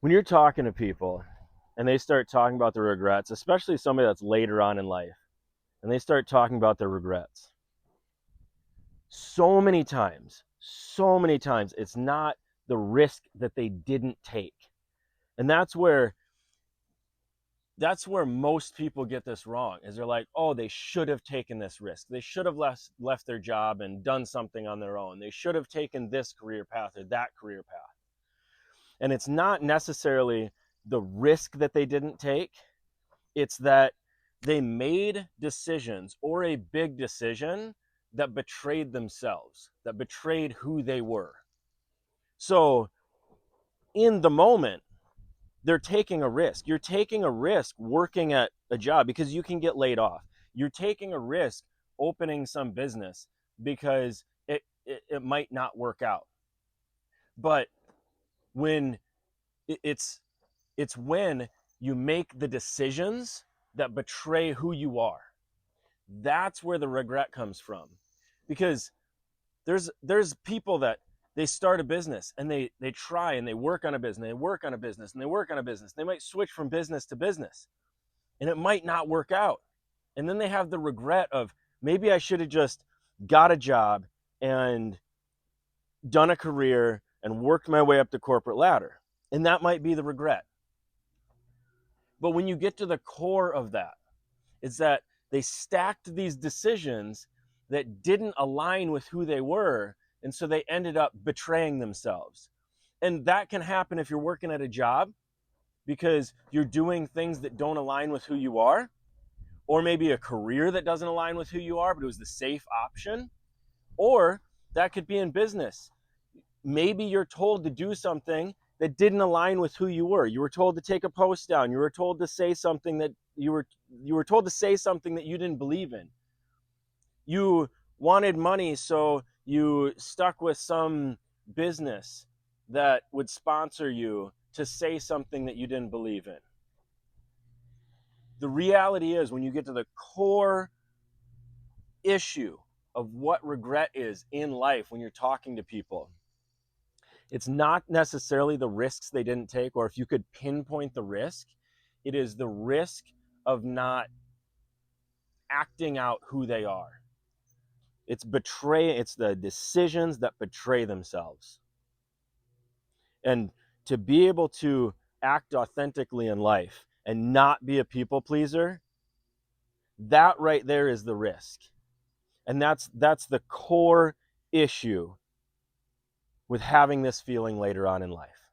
when you're talking to people and they start talking about their regrets, especially somebody that's later on in life, and they start talking about their regrets, so many times, it's not the risk that they didn't take. And that's where most people get this wrong, is they're like, oh, they should have taken this risk. They should have left their job and done something on their own. They should have taken this career path or that career path. And it's not necessarily the risk that they didn't take. It's that they made decisions or a big decision that betrayed themselves, that betrayed who they were. So in the moment, they're taking a risk. You're taking a risk working at a job because you can get laid off. You're taking a risk opening some business because it might not work out. But when it's when you make the decisions that betray who you are, that's where the regret comes from. Because there's people that they start a business and they try and they work on a business, they work on a business, and they work on a business. They might switch from business to business and it might not work out. And then they have the regret of, maybe I should have just got a job and done a career and worked my way up the corporate ladder. And that might be the regret. But when you get to the core of that, it's that they stacked these decisions that didn't align with who they were. And so they ended up betraying themselves. And that can happen if you're working at a job because you're doing things that don't align with who you are, or maybe a career that doesn't align with who you are, but it was the safe option. Or that could be in business. Maybe you're told to do something that didn't align with who you were. You were told to take a post down. You were told to say something that you were told to say something that you didn't believe in. You wanted money, so you stuck with some business that would sponsor you to say something that you didn't believe in. The reality is, when you get to the core issue of what regret is in life, when you're talking to people, it's not necessarily the risks they didn't take, or if you could pinpoint the risk, it is the risk of not acting out who they are. It's the decisions that betray themselves. And to be able to act authentically in life and not be a people pleaser, that right there is the risk. And that's the core issue with having this feeling later on in life.